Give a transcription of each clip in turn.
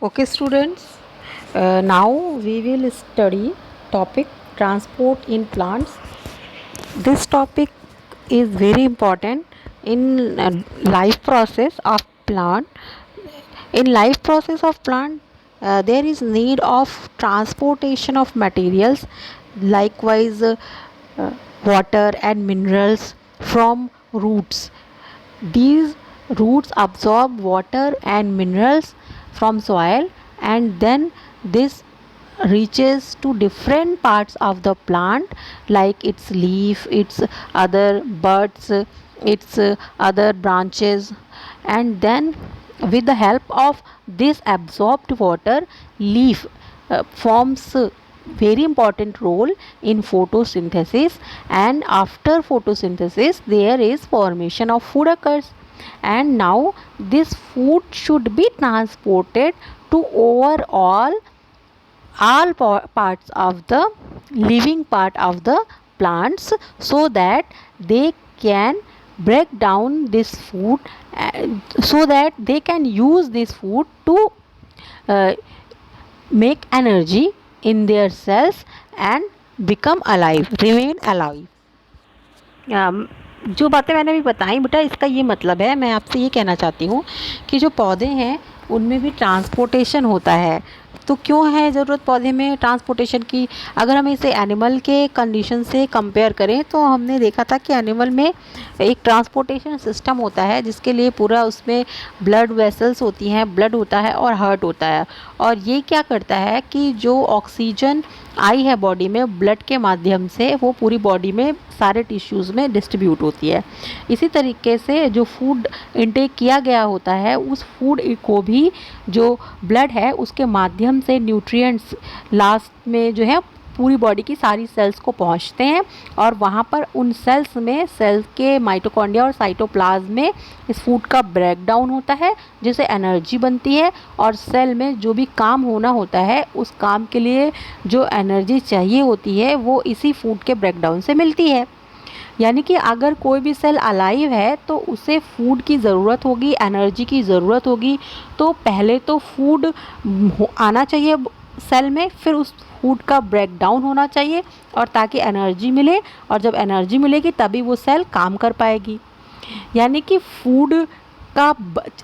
Okay, students. Now we will study topic transport in plants. This topic is very important in life process of plant. In life process of plant, there is need of transportation of materials, likewise uh, water and minerals from roots. These roots absorb water and minerals from soil, and then this reaches to different parts of the plant, like its leaf, its other buds, its other branches. And then with the help of this absorbed water, leaf forms very important role in photosynthesis, and after photosynthesis there is formation of food occurs. And now this food should be transported to overall all parts of the living part of the plants, so that they can break down this food, so that they can use this food to uh, make energy in their cells and become alive, remain alive. जो बातें मैंने अभी बताई बेटा, इसका ये मतलब है, मैं आपसे ये कहना चाहती हूँ कि जो पौधे हैं उनमें भी ट्रांसपोर्टेशन होता है। तो क्यों है ज़रूरत पौधे में ट्रांसपोर्टेशन की? अगर हम इसे एनिमल के कंडीशन से कंपेयर करें तो हमने देखा था कि एनिमल में एक ट्रांसपोर्टेशन सिस्टम होता है, जिसके लिए पूरा उसमें ब्लड वेसल्स होती हैं, ब्लड होता है और हार्ट होता है। और ये क्या करता है कि जो ऑक्सीजन आई है बॉडी में, ब्लड के माध्यम से वो पूरी बॉडी में सारे टिश्यूज़ में डिस्ट्रीब्यूट होती है। इसी तरीके से जो फूड इनटेक किया गया होता है, उस फूड को भी जो ब्लड है उसके माध्यम से न्यूट्रिएंट्स लास्ट में जो है पूरी बॉडी की सारी सेल्स को पहुंचते हैं, और वहाँ पर उन सेल्स में, सेल्स के माइटोकॉन्ड्रिया और साइटोप्लाज्म में इस फूड का ब्रेक डाउन होता है, जिससे एनर्जी बनती है। और सेल में जो भी काम होना होता है, उस काम के लिए जो एनर्जी चाहिए होती है वो इसी फूड के ब्रेकडाउन से मिलती है। यानी कि अगर कोई भी सेल अलाइव है तो उसे फूड की ज़रूरत होगी, एनर्जी की ज़रूरत होगी। तो पहले तो फूड आना चाहिए सेल में, फिर उस फूड का ब्रेक डाउन होना चाहिए, और ताकि एनर्जी मिले, और जब एनर्जी मिलेगी तभी वो सेल काम कर पाएगी। यानी कि फूड का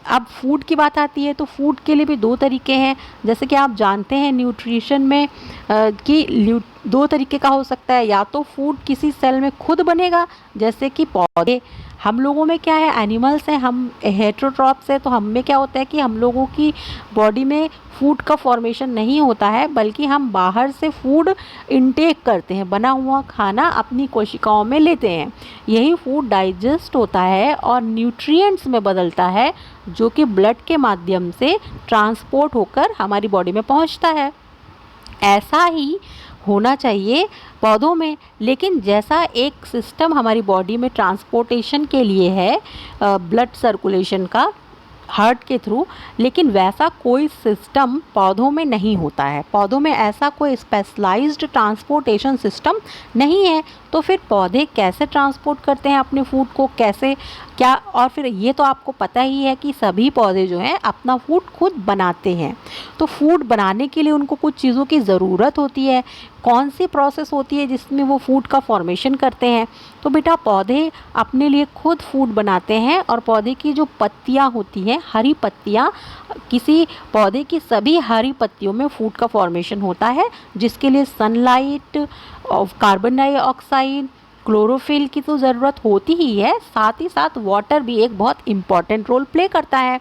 अब फूड की बात आती है तो फूड के लिए भी दो तरीके हैं। जैसे कि आप जानते हैं न्यूट्रिशन में कि दो तरीके का हो सकता है। या तो फूड किसी सेल में खुद बनेगा, जैसे कि पौधे। हम लोगों में क्या है, एनिमल्स हैं, हम हेटेरोट्रॉप्स हैं, तो हम में क्या होता है कि हम लोगों की बॉडी में फूड का फॉर्मेशन नहीं होता है, बल्कि हम बाहर से फूड इनटेक करते हैं, बना हुआ खाना अपनी कोशिकाओं में लेते हैं। यही फूड डाइजेस्ट होता है और न्यूट्रिएंट्स में बदलता है, जो कि ब्लड के माध्यम से ट्रांसपोर्ट होकर हमारी बॉडी में पहुंचता है। ऐसा ही होना चाहिए पौधों में। लेकिन जैसा एक सिस्टम हमारी बॉडी में ट्रांसपोर्टेशन के लिए है ब्लड सर्कुलेशन का हार्ट के थ्रू, लेकिन वैसा कोई सिस्टम पौधों में नहीं होता है। पौधों में ऐसा कोई स्पेशलाइज्ड ट्रांसपोर्टेशन सिस्टम नहीं है। तो फिर पौधे कैसे ट्रांसपोर्ट करते हैं अपने फूड को, कैसे क्या? और फिर ये तो आपको पता ही है कि सभी पौधे जो हैं अपना फूड खुद बनाते हैं। तो फूड बनाने के लिए उनको कुछ चीज़ों की ज़रूरत होती है। कौन सी प्रोसेस होती है जिसमें वो फूड का फॉर्मेशन करते हैं? तो बेटा, पौधे अपने लिए खुद फूड बनाते हैं, और पौधे की जो पत्तियां होती हैं, हरी पत्तियां, किसी पौधे की सभी हरी पत्तियों में फूड का फॉर्मेशन होता है, जिसके लिए सनलाइट, कार्बन डाइऑक्साइड, क्लोरोफिल की तो ज़रूरत होती ही है। साथ ही साथ वाटर भी एक बहुत इम्पॉर्टेंट रोल प्ले करता है।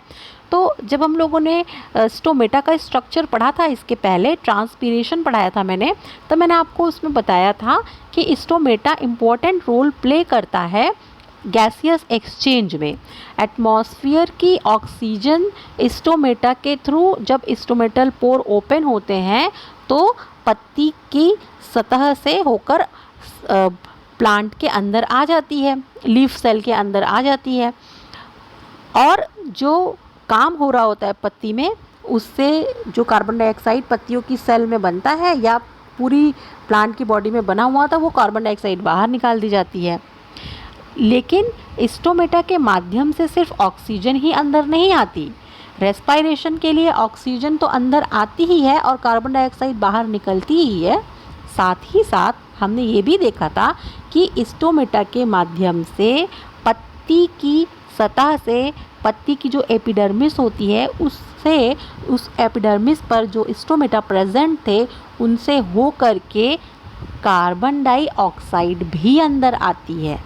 तो जब हम लोगों ने स्टोमेटा का स्ट्रक्चर पढ़ा था, इसके पहले ट्रांसपीरेशन पढ़ाया था मैंने, तो मैंने आपको उसमें बताया था कि स्टोमेटा इम्पॉर्टेंट रोल प्ले करता है गैसियस एक्सचेंज में। एटमॉस्फेयर की ऑक्सीजन स्टोमेटा के थ्रू जब स्टोमेटल पोर ओपन होते हैं तो पत्ती की सतह से होकर प्लांट के अंदर आ जाती है, लीफ सेल के अंदर आ जाती है, और जो काम हो रहा होता है पत्ती में, उससे जो कार्बन डाइऑक्साइड पत्तियों की सेल में बनता है या पूरी प्लांट की बॉडी में बना हुआ था, वो कार्बन डाइऑक्साइड बाहर निकाल दी जाती है। लेकिन स्टोमेटा के माध्यम से सिर्फ ऑक्सीजन ही अंदर नहीं आती, रेस्पायरेशन के लिए ऑक्सीजन तो अंदर आती ही है और कार्बन डाइऑक्साइड बाहर निकलती ही है। साथ ही साथ हमने ये भी देखा था कि स्टोमेटा के माध्यम से पत्ती की सतह से, पत्ती की जो एपिडर्मिस होती है उससे, उस एपिडर्मिस पर जो स्टोमेटा प्रेजेंट थे उनसे हो कर के कार्बन डाइऑक्साइड भी अंदर आती है।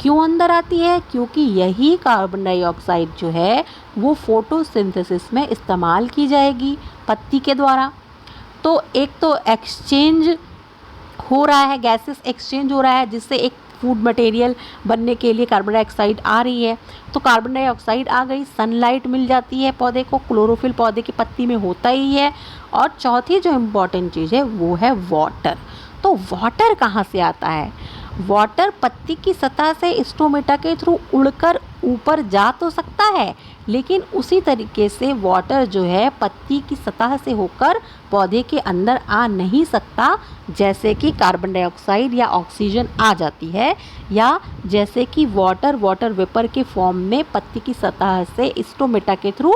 क्यों अंदर आती है? क्योंकि यही कार्बन डाइऑक्साइड जो है वो फोटोसिंथेसिस में इस्तेमाल की जाएगी पत्ती के द्वारा। तो एक तो एक्सचेंज हो रहा है, गैसेस एक्सचेंज हो रहा है, जिससे एक फूड मटेरियल बनने के लिए कार्बन डाइऑक्साइड आ रही है। तो कार्बन डाइऑक्साइड आ गई, सनलाइट मिल जाती है पौधे को, क्लोरोफिल पौधे की पत्ती में होता ही है। और चौथी जो इम्पॉर्टेंट चीज़ है वो है वाटर। तो वाटर कहाँ से आता है? वाटर पत्ती की सतह से स्टोमेटा के थ्रू उड़कर ऊपर जा तो सकता है, लेकिन उसी तरीके से वाटर जो है पत्ती की सतह से होकर पौधे के अंदर आ नहीं सकता, जैसे कि कार्बन डाइऑक्साइड या ऑक्सीजन आ जाती है, या जैसे कि वाटर वेपर के फॉर्म में पत्ती की सतह से स्टोमेटा के थ्रू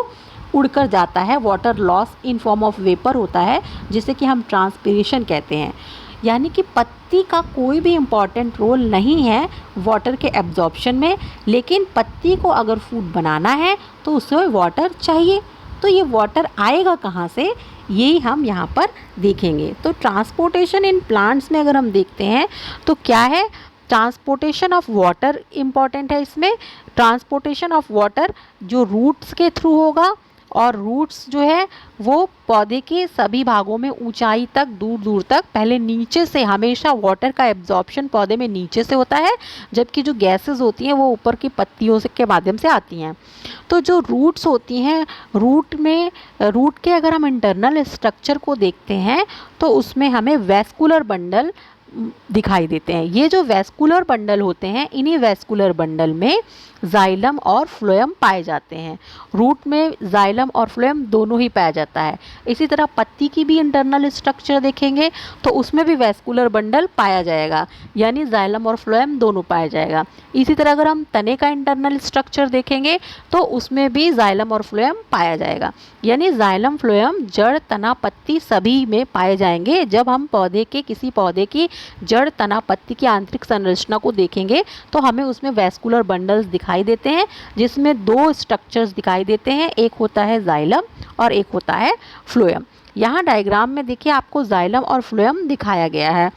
उड़कर जाता है। Water loss in form of vapour होता है, जिसे कि हम ट्रांसपिरेशन कहते हैं। यानी कि पत्ती का कोई भी इम्पॉर्टेंट रोल नहीं है वाटर के एब्जॉर्प्शन में, लेकिन पत्ती को अगर फूड बनाना है तो उसमें वाटर चाहिए। तो ये वाटर आएगा कहाँ से, यही हम यहाँ पर देखेंगे। तो ट्रांसपोर्टेशन इन प्लांट्स में अगर हम देखते हैं तो क्या है, ट्रांसपोर्टेशन ऑफ वाटर इम्पॉर्टेंट है इसमें। ट्रांसपोर्टेशन ऑफ वाटर जो रूट्स के थ्रू होगा, और रूट्स जो है वो पौधे के सभी भागों में ऊंचाई तक, दूर दूर तक, पहले नीचे से, हमेशा वाटर का एब्जॉर्प्शन पौधे में नीचे से होता है, जबकि जो गैसेस होती हैं वो ऊपर की पत्तियों से के माध्यम से आती हैं। तो जो रूट्स होती हैं, रूट के अगर हम इंटरनल स्ट्रक्चर को देखते हैं तो उसमें हमें वैस्कुलर बंडल दिखाई देते हैं। ये जो वैस्कुलर बंडल होते हैं, इन्हीं वैस्कुलर बंडल में जाइलम और फ्लोएम पाए जाते हैं। रूट में जाइलम और फ्लोएम दोनों ही पाया जाता है। इसी तरह पत्ती की भी इंटरनल स्ट्रक्चर देखेंगे तो उसमें भी वैस्कुलर बंडल पाया जाएगा, यानी जाइलम और फ्लोएम दोनों पाया जाएगा। इसी तरह अगर हम तने का इंटरनल स्ट्रक्चर देखेंगे तो उसमें भी जाइलम और फ्लोएम पाया जाएगा, यानी जाइलम, फ्लोएम, जड़, तना, पत्ती सभी में पाए जाएंगे। जब हम किसी पौधे की जड़, तना, पत्ती की आंतरिक संरचना को देखेंगे तो हमें उसमें वैस्कुलर बंडल्स दिखाई देते हैं, जिसमें दो स्ट्रक्चर्स दिखाई देते हैं, एक होता है जाइलम और एक होता है फ्लोएम। यहाँ डायग्राम में देखिए आपको जाइलम और फ्लोएम दिखाया गया है,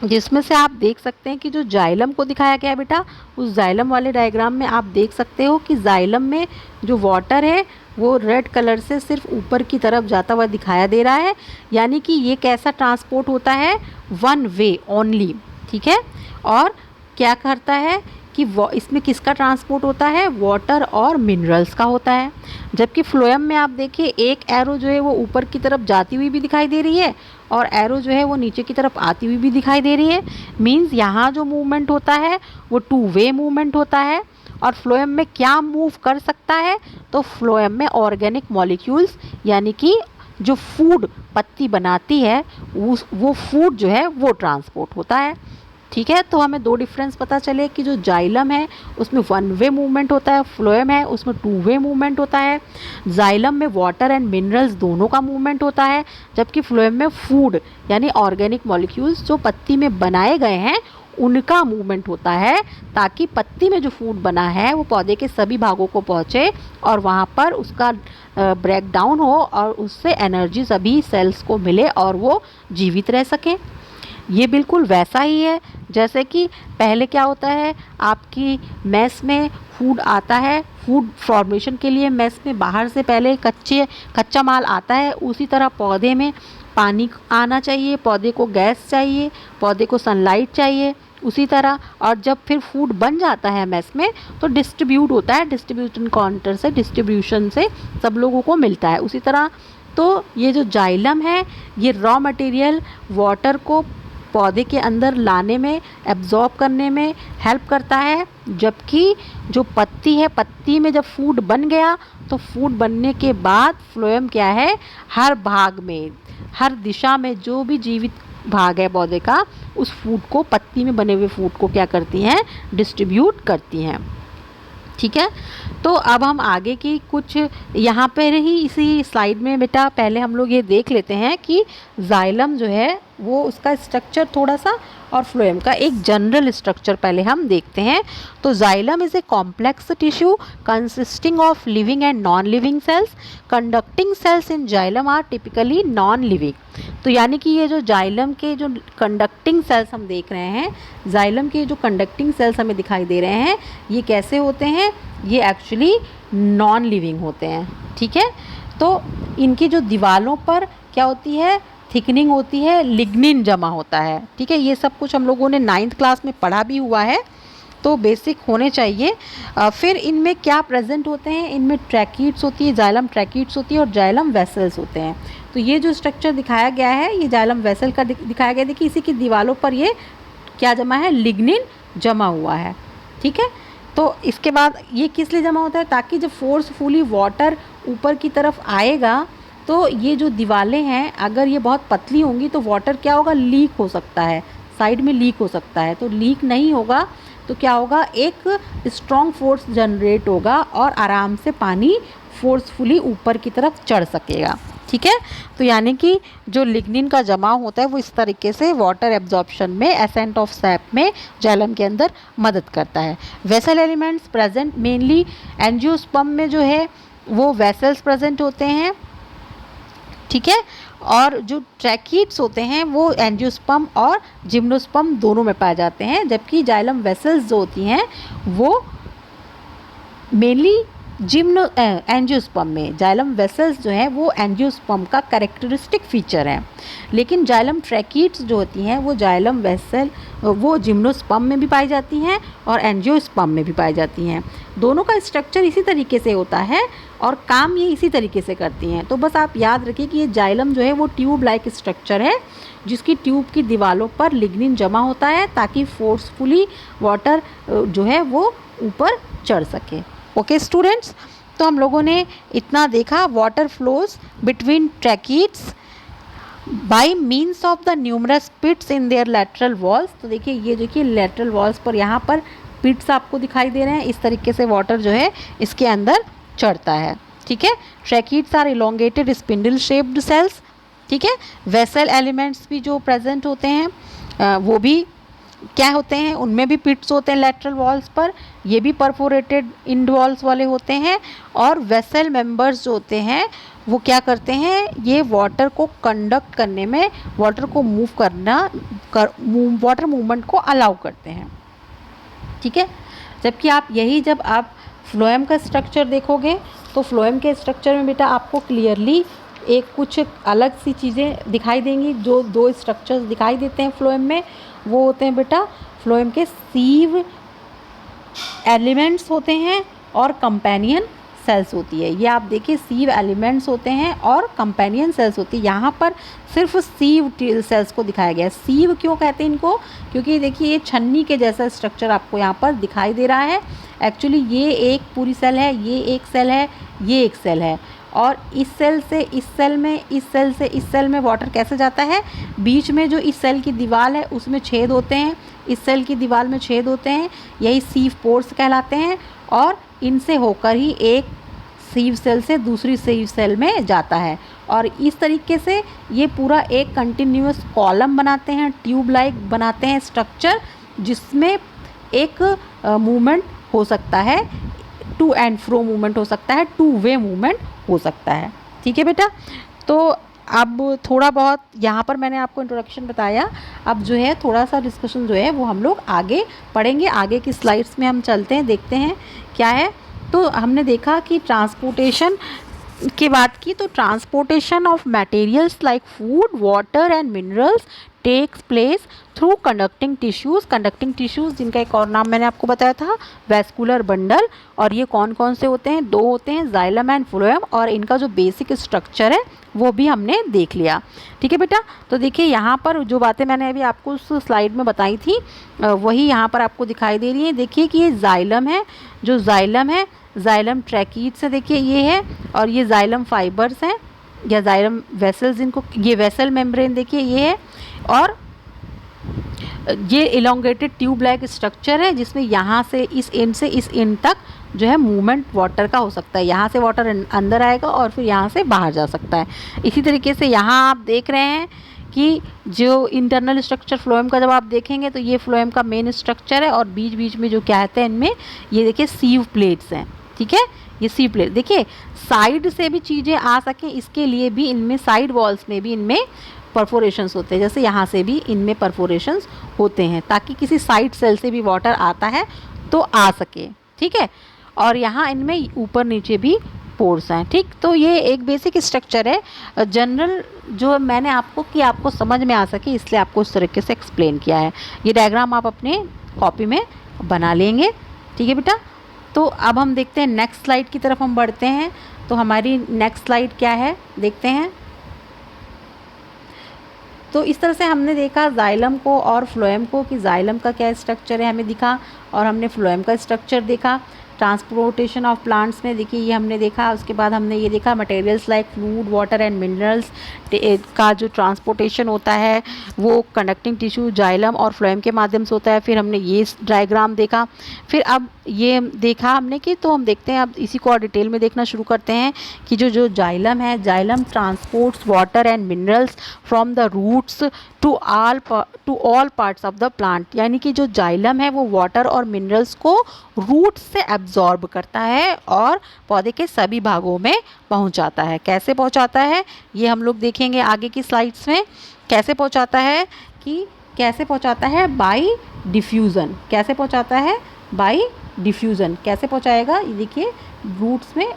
जिसमें से आप देख सकते हैं कि जो जाइलम को दिखाया गया है बेटा, उस जाइलम वाले डायग्राम में आप देख सकते हो कि जाइलम में जो वाटर है वो रेड कलर से सिर्फ ऊपर की तरफ जाता हुआ दिखाया दे रहा है, यानी कि ये कैसा ट्रांसपोर्ट होता है, वन वे ओनली, ठीक है। और क्या करता है कि इसमें किसका ट्रांसपोर्ट होता है, वाटर और मिनरल्स का होता है। जबकि फ्लोएम में आप देखिए एक एरो जो है वो ऊपर की तरफ जाती हुई भी दिखाई दे रही है और एरो जो है वो नीचे की तरफ आती हुई भी दिखाई दे रही है। मींस यहाँ जो मूवमेंट होता है वो टू वे मूवमेंट होता है। और फ्लोएम में क्या मूव कर सकता है, तो फ्लोएम में ऑर्गेनिक मॉलिक्यूल्स, यानी कि जो फूड पत्ती बनाती है वो फूड जो है वो ट्रांसपोर्ट होता है, ठीक है। तो हमें दो डिफरेंस पता चले कि जो जाइलम है उसमें वन वे मूवमेंट होता है, फ्लोएम है उसमें टू वे मूवमेंट होता है। जाइलम में वाटर एंड मिनरल्स दोनों का मूवमेंट होता है, जबकि फ्लोएम में फूड यानी ऑर्गेनिक मॉलिक्यूल्स जो पत्ती में बनाए गए हैं उनका मूवमेंट होता है, ताकि पत्ती में जो फूड बना है वो पौधे के सभी भागों को पहुँचे और वहाँ पर उसका ब्रेक डाउन हो और उससे एनर्जी सभी सेल्स को मिले और वो जीवित रह सकें। ये बिल्कुल वैसा ही है जैसे कि पहले क्या होता है, आपकी मेस में फूड आता है, फूड फॉर्मेशन के लिए मेस में बाहर से पहले कच्चा माल आता है। उसी तरह पौधे में पानी आना चाहिए, पौधे को गैस चाहिए, पौधे को सनलाइट चाहिए, उसी तरह। और जब फिर फूड बन जाता है मेस में तो डिस्ट्रीब्यूट होता है, डिस्ट्रीब्यूशन काउंटर से, डिस्ट्रीब्यूशन से सब लोगों को मिलता है। उसी तरह तो ये जो जाइलम है ये रॉ मटेरियल वाटर को पौधे के अंदर लाने में, एब्जॉर्ब करने में हेल्प करता है, जबकि जो पत्ती है, पत्ती में जब फूड बन गया तो फूड बनने के बाद फ्लोएम क्या है, हर भाग में, हर दिशा में जो भी जीवित भाग है पौधे का, उस फूड को, पत्ती में बने हुए फूड को क्या करती हैं, डिस्ट्रीब्यूट करती हैं, ठीक है। तो अब हम आगे की कुछ यहाँ पर ही इसी स्लाइड में बेटा पहले हम लोग ये देख लेते हैं कि जाइलम जो है वो उसका स्ट्रक्चर थोड़ा सा और फ्लोएम का एक जनरल स्ट्रक्चर पहले हम देखते हैं। तो xylem is a complex tissue consisting of living and non living cells. Conducting cells in xylem are typically non living. तो यानी कि ये जो जाइलम के जो कंडक्टिंग सेल्स हम देख रहे हैं, जाइलम के जो कंडक्टिंग सेल्स हमें दिखाई दे रहे हैं, ये कैसे होते हैं? ये एक्चुअली नॉन लिविंग होते हैं। ठीक है। तो इनकी जो दीवारों पर क्या होती है? थिकनिंग होती है, लिग्निन जमा होता है। ठीक है। ये सब कुछ हम लोगों ने 9th क्लास में पढ़ा भी हुआ है, तो बेसिक होने चाहिए। फिर इनमें क्या प्रेजेंट होते हैं? इनमें ट्रैकीड्स होती है, जाइलम ट्रैकीड्स होती है और जाइलम वेसल्स होते हैं। तो ये जो स्ट्रक्चर दिखाया गया है ये जाइलम वेसल का दिखाया गया है। देखिए इसी की दीवारों पर ये क्या जमा है? लिग्निन जमा हुआ है। ठीक है। तो इसके बाद ये किस लिए जमा होता है? ताकि जब फोर्सफुली वाटर ऊपर की तरफ आएगा तो ये जो दीवारें हैं अगर ये बहुत पतली होंगी तो वाटर क्या होगा? लीक हो सकता है, साइड में लीक हो सकता है। तो लीक नहीं होगा तो क्या होगा? एक स्ट्रॉन्ग फोर्स जनरेट होगा और आराम से पानी फोर्सफुली ऊपर की तरफ चढ़ सकेगा। ठीक है। तो यानी कि जो लिग्निन का जमा होता है वो इस तरीके से वाटर एब्जॉर्प्शन में, एसेंट ऑफ सैप में जाइलम के अंदर मदद करता है। Vessel elements present mainly angiosperm में जो है वो वेसल्स प्रेजेंट होते हैं। ठीक है। और जो ट्रैकीड्स होते हैं वो एंजियोस्पर्म और जिम्नोस्पर्म दोनों में पाए जाते हैं, जबकि जाइलम वेसल्स जो होती हैं वो मेनली एंजियोस्पर्म में। जाइलम वेसल्स जो हैं वो एंजियोस्पर्म का कैरेक्टरिस्टिक फीचर है, लेकिन जाइलम ट्रैकीड्स जो होती हैं वो जाइलम वेसल वो जिम्नोस्पर्म में भी पाई जाती हैं और एंजियोस्पर्म में भी पाई जाती हैं। दोनों का स्ट्रक्चर इसी तरीके से होता है और काम ये इसी तरीके से करती हैं। तो बस आप याद रखिए कि ये जाइलम जो है वो ट्यूब लाइक स्ट्रक्चर है, जिसकी ट्यूब की दीवारों पर लिग्निन जमा होता है ताकि फोर्सफुली वाटर जो है वो ऊपर चढ़ सके। ओके स्टूडेंट्स, तो हम लोगों ने इतना देखा। Water flows between tracheids by means of the numerous pits in their lateral walls. तो देखिए ये देखिए लैटरल वॉल्स पर यहाँ पर पिट्स आपको दिखाई दे रहे हैं। इस तरीके से वाटर जो है इसके अंदर चढ़ता है। ठीक है। Tracheids are elongated spindle shaped cells. ठीक है। वेसल एलिमेंट्स भी जो प्रेजेंट होते हैं वो भी क्या होते हैं? उनमें भी पिट्स होते हैं लैटरल वॉल्स पर, ये भी परफोरेटेड इंड वॉल्स वाले होते हैं। और वेसल मेंबर्स जो होते हैं वो क्या करते हैं? ये वाटर को कंडक्ट करने में, वाटर को मूव वाटर मूवमेंट को अलाउ करते हैं। ठीक है। जबकि जब आप फ्लोएम का स्ट्रक्चर देखोगे तो फ्लोएम के स्ट्रक्चर में बेटा आपको क्लियरली एक कुछ अलग सी चीज़ें दिखाई देंगी। जो दो स्ट्रक्चर्स दिखाई देते हैं फ्लोएम में वो होते हैं बेटा फ्लोएम के सीव एलिमेंट्स होते हैं और कंपेनियन सेल्स होती है। ये आप देखिए सीव एलिमेंट्स होते हैं और कंपेनियन सेल्स होती है। यहाँ पर सिर्फ सीव सेल्स को दिखाया गया है। सीव क्यों कहते हैं इनको? क्योंकि देखिए ये छन्नी के जैसा स्ट्रक्चर आपको यहाँ पर दिखाई दे रहा है। एक्चुअली ये एक पूरी सेल है, ये एक सेल है, ये एक सेल है और इस सेल से इस सेल में, इस सेल से इस सेल में वाटर कैसे जाता है? बीच में जो इस सेल की दीवार है उसमें छेद होते हैं, इस सेल की दीवार में छेद होते हैं, यही सीव पोर्स कहलाते हैं और इनसे होकर ही एक सीव सेल से दूसरी सीव सेल में जाता है। और इस तरीके से ये पूरा एक कंटिन्यूअस कॉलम बनाते हैं, ट्यूब लाइक बनाते हैं स्ट्रक्चर, जिसमें एक मूवमेंट हो सकता है, टू एंड फ्रो मूवमेंट हो सकता है, टू वे मूवमेंट हो सकता है। ठीक है बेटा। तो अब थोड़ा बहुत यहाँ पर मैंने आपको इंट्रोडक्शन बताया। अब जो है थोड़ा सा डिस्कशन जो है वो हम लोग आगे पढ़ेंगे। आगे की स्लाइड्स में हम चलते हैं, देखते हैं क्या है। तो हमने देखा कि ट्रांसपोर्टेशन की बात की, तो transportation of materials like food, water and minerals takes place through conducting tissues जिनका एक और नाम मैंने आपको बताया था वैस्कुलर बंडल। और ये कौन कौन से होते हैं? दो होते हैं, जाइलम एंड फ्लोएम, और इनका जो बेसिक स्ट्रक्चर है वो भी हमने देख लिया। ठीक है बेटा। तो देखिए यहाँ पर जो बातें मैंने अभी आपको उस स्लाइड में बताई थी वही यहाँ पर आपको दिखाई दे रही है। देखिए कि ये जाइलम है, जो जाइलम है जाइलम ट्रैकीड्स से देखिए ये है, और ये जाइलम फाइबर्स हैं या जाइलम वेसल्स, जिनको ये वेसल मेम्ब्रेन देखिए ये है, और ये इलोंगेटेड ट्यूब लाइक स्ट्रक्चर है जिसमें यहाँ से इस एंड तक जो है मूवमेंट वाटर का हो सकता है, यहाँ से वाटर अंदर आएगा और फिर यहाँ से बाहर जा सकता है। इसी तरीके से यहाँ आप देख रहे हैं कि जो इंटरनल स्ट्रक्चर फ्लोएम का जब आप देखेंगे तो ये फ्लोएम का मेन स्ट्रक्चर है और बीच बीच में जो क्या कहते हैं इनमें, ये देखिए सीव प्लेट्स हैं, ठीक है, ये सीव प्लेट। देखिए साइड से भी चीज़ें आ सकें इसके लिए भी इनमें साइड वॉल्स में भी इनमें परफोरेशंस होते हैं, जैसे यहाँ से भी इनमें परफोरेशंस होते हैं ताकि किसी साइड सेल से भी वाटर आता है तो आ सके, ठीक है। और यहाँ इनमें ऊपर नीचे भी पोर्स हैं, ठीक। तो ये एक बेसिक स्ट्रक्चर है जनरल, जो मैंने आपको समझ में आ सके इसलिए आपको उस तरीके से एक्सप्लेन किया है। ये डायग्राम आप अपने कॉपी में बना लेंगे, ठीक है बेटा। तो अब हम देखते हैं नेक्स्ट स्लाइड की तरफ हम बढ़ते हैं। तो हमारी नेक्स्ट स्लाइड क्या है देखते हैं। तो इस तरह से हमने देखा जाइलम को और फ्लोएम को कि जाइलम का क्या स्ट्रक्चर है हमें दिखा, और हमने फ्लोएम का स्ट्रक्चर देखा। ट्रांसपोर्टेशन ऑफ प्लांट्स में देखिए ये हमने देखा। उसके बाद हमने ये देखा materials like fluid water and minerals का जो ट्रांसपोर्टेशन होता है वो कंडक्टिंग टिश्यू जाइलम और फ्लोएम के माध्यम से होता है। फिर हमने ये डायग्राम देखा। फिर अब ये देखा हमने कि तो हम देखते हैं अब इसी को और डिटेल में देखना शुरू करते हैं कि जो जाइलम है, xylem transports water and minerals from the roots to all parts of the plant. यानी कि जो जाइलम है वो वाटर और मिनरल्स को रूट से एब्जॉर्ब करता है और पौधे के सभी भागों में पहुंचाता है। कैसे पहुंचाता है ये हम लोग देखेंगे आगे की स्लाइड्स में। कैसे पहुंचाता है बाय डिफ्यूज़न। कैसे पहुंचाता है बाय डिफ्यूज़न। कैसे पहुंचाएगा ये देखिए, रूट्स में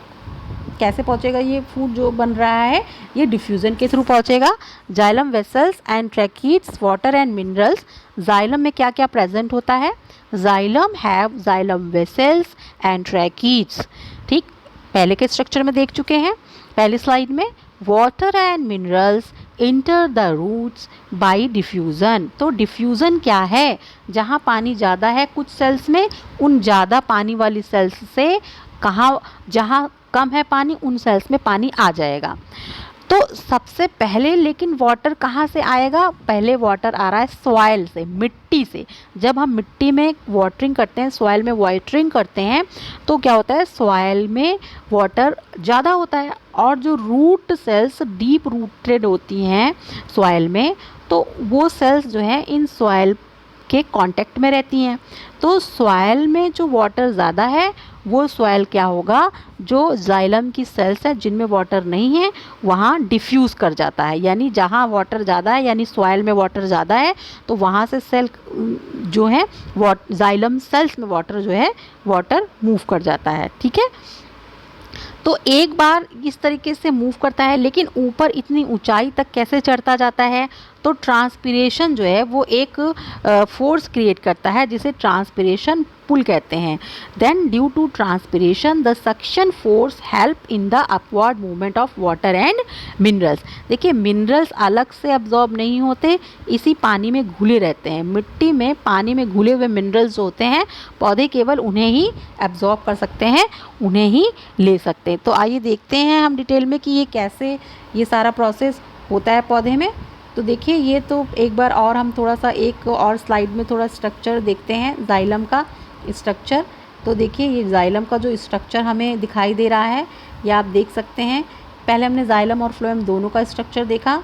कैसे पहुंचेगा ये फूड जो बन रहा है, ये डिफ्यूज़न के थ्रू पहुंचेगा। Xylem vessels and tracheids water and minerals. Xylem में क्या क्या प्रेजेंट होता है? Xylem have xylem vessels and tracheids, ठीक। पहले के स्ट्रक्चर में देख चुके हैं पहली स्लाइड में। Water and minerals enter the roots by diffusion. तो डिफ्यूज़न क्या है? जहाँ पानी ज़्यादा है कुछ सेल्स में, उन ज़्यादा पानी वाली सेल्स से जहाँ कम है पानी उन सेल्स में पानी आ जाएगा। तो सबसे पहले लेकिन वाटर कहाँ से आएगा? पहले वाटर आ रहा है सॉइल से, मिट्टी से। जब हम मिट्टी में वाटरिंग करते हैं, सॉइल में वाटरिंग करते हैं तो क्या होता है, सॉइल में वाटर ज़्यादा होता है और जो रूट सेल्स डीप रूटेड होती हैं सॉइल में, तो वो सेल्स जो है इन सॉइल के कांटेक्ट में रहती हैं। तो सॉइल में जो वाटर ज़्यादा है वो सॉइल क्या होगा, जो जाइलम की सेल्स है जिनमें वाटर नहीं है वहाँ डिफ्यूज़ कर जाता है। यानी जहाँ वाटर ज़्यादा है, यानी सॉइल में वाटर ज़्यादा है तो वहाँ से सेल जो है जाइलम सेल्स में वाटर जो है वाटर मूव कर जाता है, ठीक है। तो एक बार इस तरीके से मूव करता है, लेकिन ऊपर इतनी ऊंचाई तक कैसे चढ़ता जाता है? तो ट्रांसपिरेशन जो है वो एक फोर्स क्रिएट करता है जिसे ट्रांसपिरेशन पुल कहते हैं। Then due to transpiration the suction force help in the upward movement of water and minerals. देखिए मिनरल्स अलग से अब्जॉर्ब नहीं होते, इसी पानी में घुले रहते हैं। मिट्टी में पानी में घुले हुए मिनरल्स होते हैं, पौधे केवल उन्हें ही अब्जॉर्ब कर सकते हैं, उन्हें ही ले सकते हैं। तो आइए देखते हैं हम डिटेल में कि ये कैसे ये सारा प्रोसेस होता है पौधे में। तो देखिए ये तो एक बार और हम थोड़ा सा एक और स्लाइड में थोड़ा स्ट्रक्चर देखते हैं जाइलम का स्ट्रक्चर। तो देखिए ये जाइलम का जो स्ट्रक्चर हमें दिखाई दे रहा है ये आप देख सकते हैं। पहले हमने जाइलम और फ्लोएम दोनों का स्ट्रक्चर देखा।